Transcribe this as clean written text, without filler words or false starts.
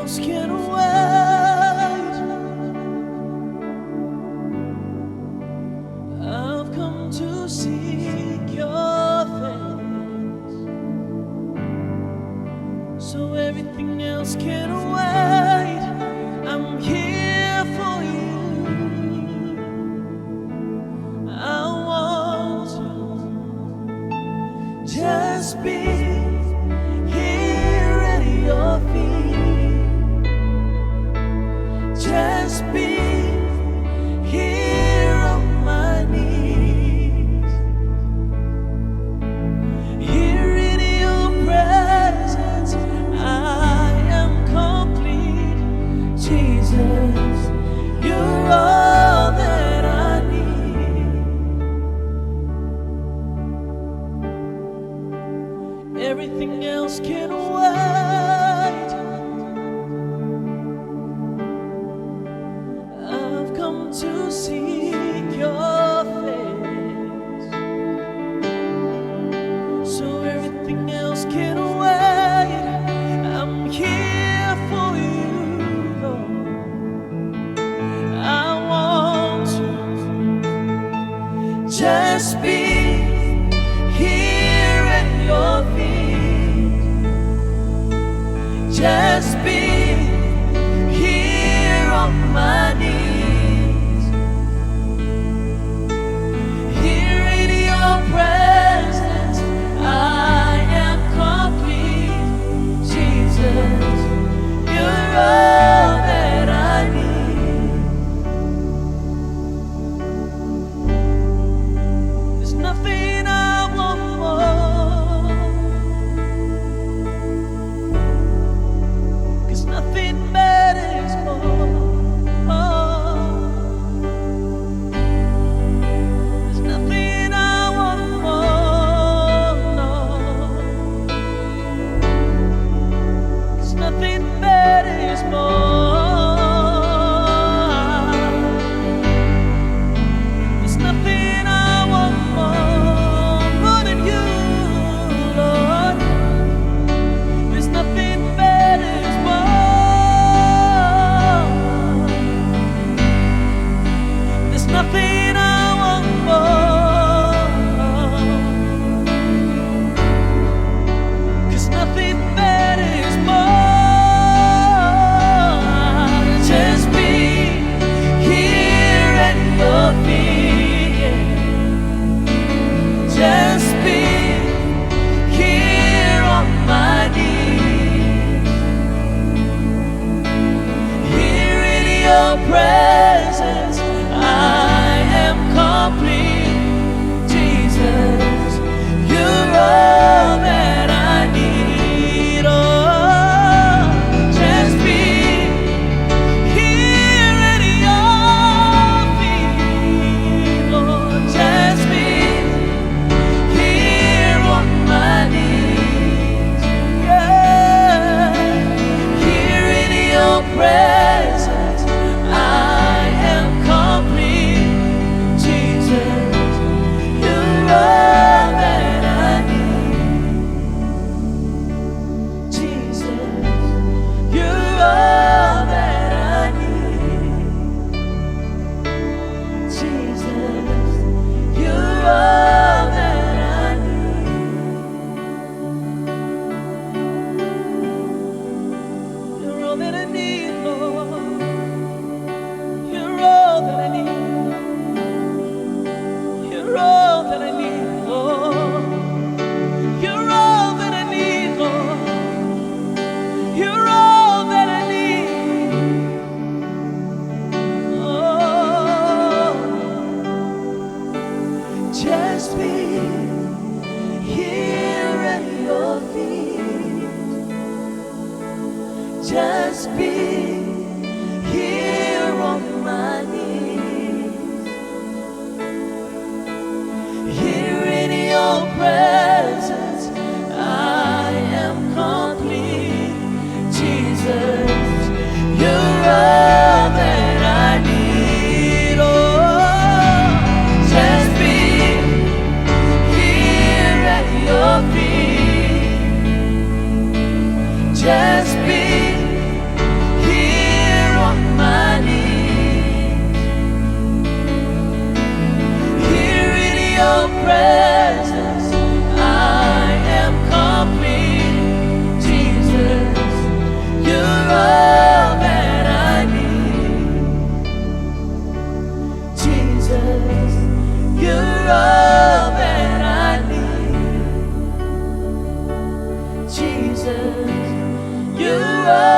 else can wait. I've come to seek your face, so everything else can wait. I'm here for you. I want to just be here at your feet. Just be here on my knees. Here in your presence, I am complete. Jesus, you're all that I need. Everything else can wait. I've come to seek your face, so everything else can wait. I'm here for you, Lord. I want to just be here at your feet. Just be here on my knees. Here in your presence, I am complete. Jesus, you're all that I need. There's nothing I want more, 'cause nothing matters more. There's nothing I want more, no, 'cause nothing matters more. There's nothing I want more than you, Lord. There's nothing matters more. There's nothing I want more, 'cause nothing matters more. Just be here at your feet. Just be here on my knees. Here in your presence, I am complete. Jesus, you're all that I need. Oh, just be here at your feet, Lord. Just be here on my knees. Yeah. Here in your presence, I am complete. Jesus, you're all that I need. Jesus, you're all that I need. Jesus, you're all that I need. You're all that I need, Lord. You're all that I need. You're all that I need, Lord. You're all that I need, Lord. You're all that I need. Oh, just be here at your feet. Just be here on my knees. Here in your presence, I am complete. Jesus, you're all that I need. Oh, just be here at your feet. Just be Jesus. You're all